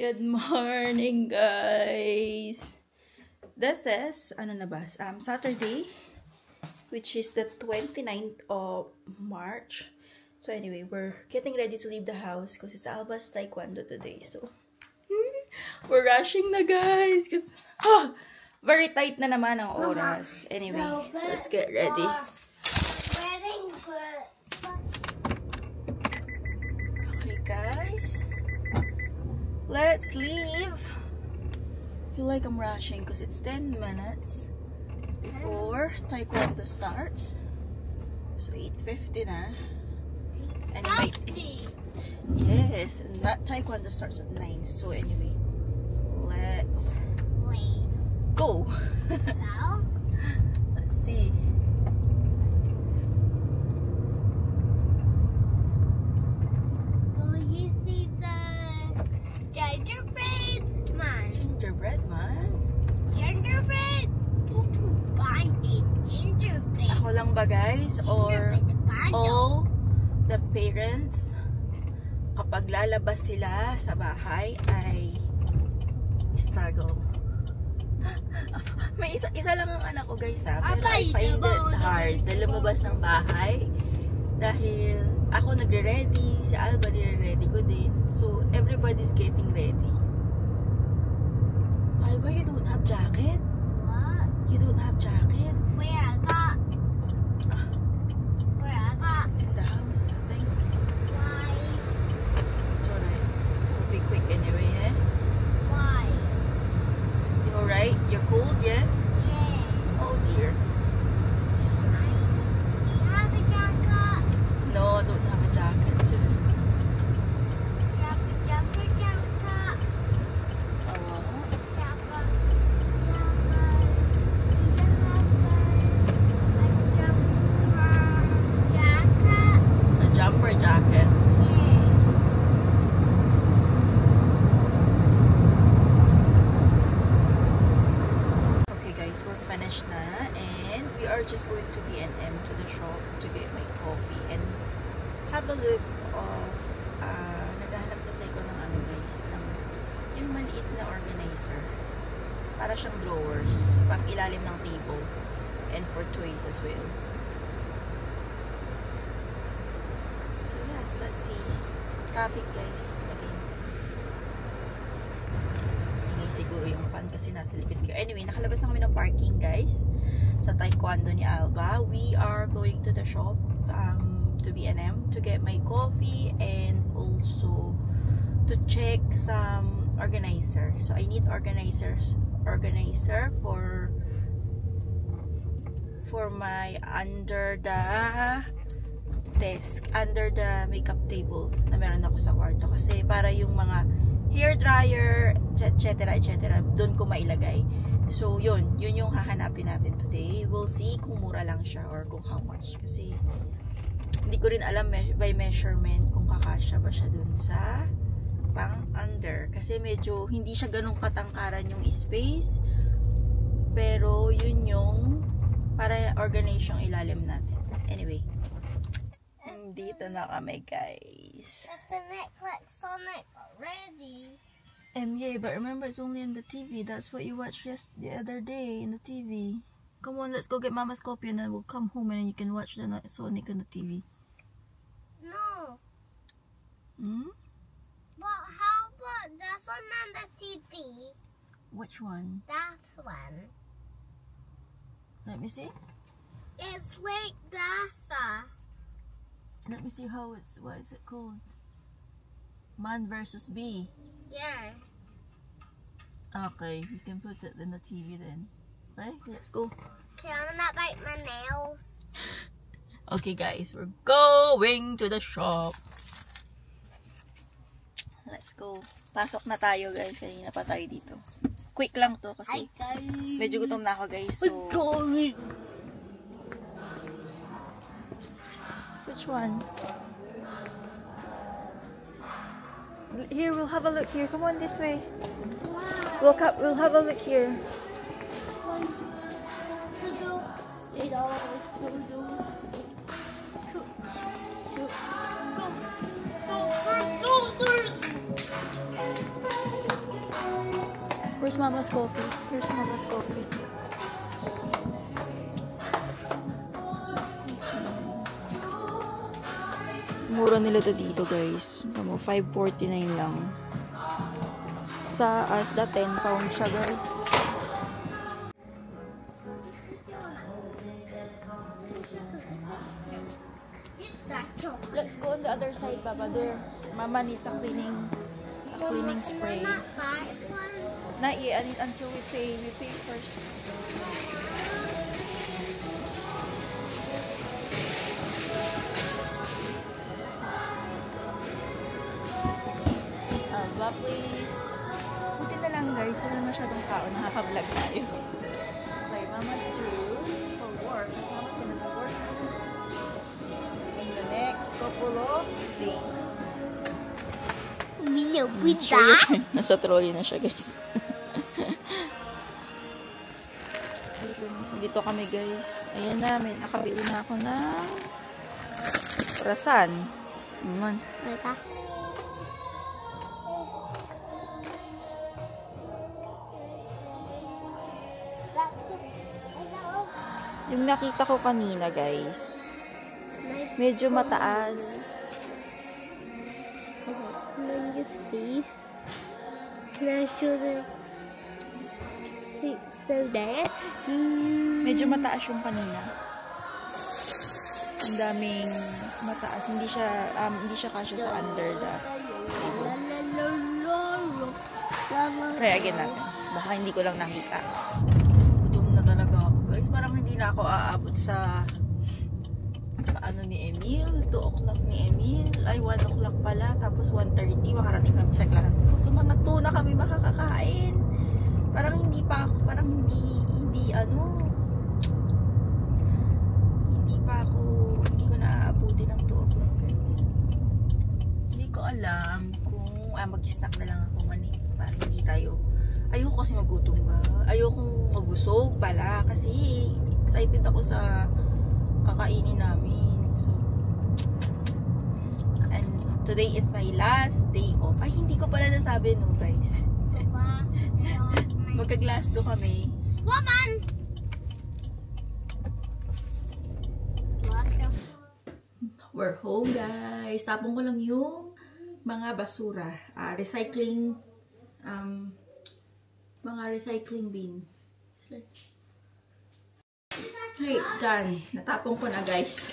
Good morning, guys. This is, Saturday, which is the 29th of March. So anyway, we're getting ready to leave the house because it's Alba's taekwondo today. So, we're rushing na, guys. Because, very tight na naman ang oras. Anyway, let's get ready. Okay, guys. Let's leave. I feel like I'm rushing because it's 10 minutes before taekwondo starts. So 8:50 na. Anyway, yes, and that taekwondo starts at 9. So anyway, let's go. Let's see. Gingerbread man. Gingerbread? Gingerbread. Ako lang ba, guys? Or all the parents, kapag lalabas sila sa bahay, ay struggle. May isa lang ang anak ko, guys, ha? Pero I find it hard na lumabas ng bahay. Dahil ako nagre-ready, si Alba nire-ready ko din. So, everybody's getting ready. Alba, you don't have jacket? What? You don't have jacket? Where is that? Where is that? It's in the house, I think. Why? It's alright. We'll be quick anyway, eh? Why? You alright? You're cold, yeah? Yeah. Oh dear. Do you have a jacket? No, I don't have a jacket too. Do you have a jumper jacket? Oh, well. A jumper jacket. Okay guys, we're finished na and we are just going to B&M to the shop to get my coffee and have a look of naghahanap kasi ako ng ano guys, ng yung maliit na organizer. Para siyang drawers, pang ilalim ng table and for toys as well. So yes, let's see. Traffic guys, again. Hindi siguro yung fan kasi nasa likod ko. Anyway, nakalabas na kami ng parking guys sa taekwondo ni Alba. We are going to the shop to B&M to get my coffee and also to check some organizer. So I need organizer for my under the desk, under the makeup table na meron ako sa kwarto kasi para yung mga hair dryer, etc. doon ko mailagay. So yun yung hahanapin natin today. We'll see kung mura lang siya or kung how much kasi hindi ko rin alam by measurement kung kakasya ba siya dun sa pang under kasi medyo hindi siya ganun katangkaran yung space pero yun yung para organize yung ilalim natin. Anyway, dito na kami guys. That's the Netflix Sonic already. Yeah, but remember it's only in the TV. That's what you watched the other day in the TV. Come on, let's go get Mama's copy and then we'll come home and then you can watch the Sonic on the TV. No. Hmm? But how about this one on the TV? Which one? That one. Let me see. It's like that. Let me see how it's, what is it called? Man versus Bee. Yeah. Okay, you can put it in the TV then. Okay, let's go. Okay, I'm gonna bite my nails. Okay guys, we're going to the shop. Let's go. Pasok na tayo guys, kanina pa tayo dito. Quick lang to kasi medyo gutom na ako guys. So, which one? Here, we'll have a look here. Come on this way. We'll have a look here. Here's Mama's coffee. Here's Mama's coffee. Mura nila to dito, guys. Tama, 5.49 lang. Sa Asda, 10 pound siya, guys. Let's go on the other side, Papa. There, Mama needs a cleaning spray. Not yet, until we pay. We pay first. Alba, please. Buti na lang, guys. Wala masyadong tao. Nakaka-vlog tayo. Okay, Mama's juice for work. Kasi Mama's gonna go work in the next couple of days. Nasa trolley na siya, guys. So, dito kami, guys. Ayan na, nakabili na ako ng orasan. Ayan. Yung nakita ko kanina, guys, medyo mataas. Can I show the so there? Medyo mataas yung kanina. Ang daming mataas. Hindi siya kasya sa under the table. Kaya again natin. Baka hindi ko lang nakita. Gutom na talaga ako, guys. Parang hindi na ako aabot sa ano ni Emil. 2 o'clock ni Emil. Ay, 1 o'clock pala. Tapos 1:30. Makarating kami sa class ko. So, mga 2 na kami makakakain. Parang hindi pa ako, hindi ko naaabuti ng 2 o'clock, guys. Hindi ko alam kung mag-snack na lang ako mani. Parang hindi tayo. Ayoko kasi magutom ba? Ayokong magusog pala. Kasi excited ako sa kakainin namin. So, and today is my last day off. Ay, hindi ko pala nasabi, no, guys. Magka-glass do kami. Woman! We're home, guys. Tapong ko lang yung mga basura. Recycling, mga recycling bin. Hey, done. Natapong ko na, guys.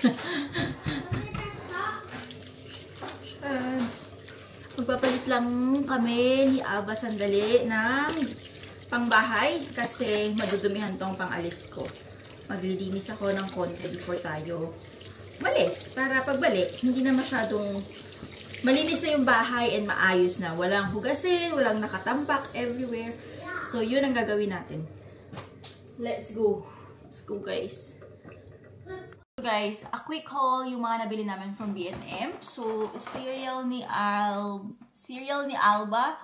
Magpapalit lang kami ni Aba sandali ng pangbahay kasi madudumihan tong pangalis ko. Maglilinis ako ng konti before tayo malis. Para pagbalik, hindi na masyadong malinis na yung bahay and maayos na. Walang hugasin, walang nakatambak everywhere. So, yun ang gagawin natin. Let's go. Let's go, guys. So, guys, a quick haul yung mga nabili namin from B&M. So, cereal ni Alba,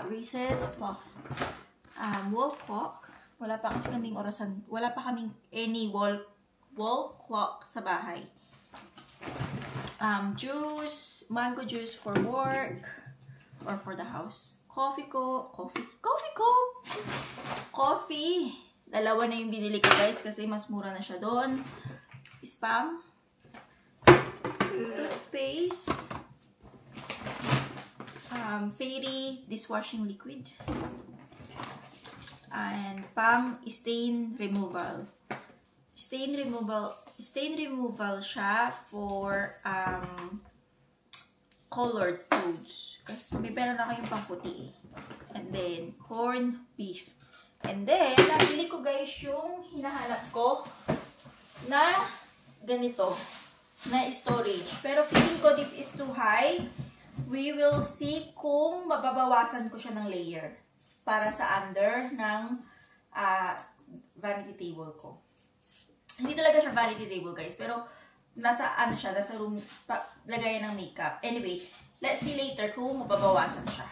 Reese's Puff, wall clock. Wala pa kasi kaming orasan. Wala pa kaming any wall clock sa bahay. Juice, mango juice for work or for the house. Coffee. Dalawa na yung binili ko, guys, kasi mas mura na siya doon. Spam. Toothpaste. Fairy dishwashing liquid. And pang stain removal. Stain removal siya for colored foods. Kasi may pera na kayong pang puti. And then corned beef. And then nabili ko, guys, yung hinahanap ko na ganito na storage. Pero feeling ko this is too high. We will see kung mababawasan ko siya ng layer para sa under ng vanity table ko. Hindi talaga siya vanity table, guys, pero nasa ano siya, nasa room lagayan ng makeup. Anyway, let's see later kung mababawasan siya.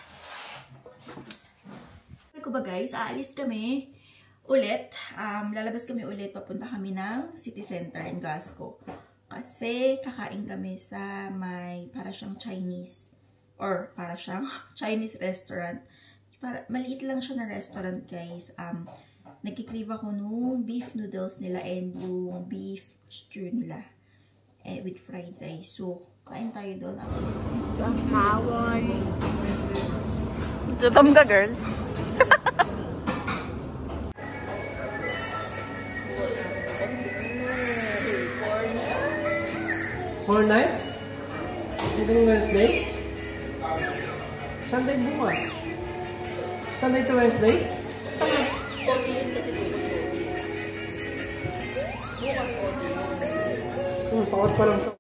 Sabi ko ba, guys, aalis kami ulit. Lalabas kami ulit, papunta kami ng city center in Glasgow. Kasi kakain kami sa may para siyang Chinese restaurant. maliit lang siya na restaurant, guys. Nagkikrave ako nung beef noodles nila and yung beef stew nila with fried rice. So, kain tayo doon. Tahawon. Tutam ka, girl. For night? Itong Wednesday? Sunday bukas. Sunday to Wednesday? Bukas. Pakot pa lang.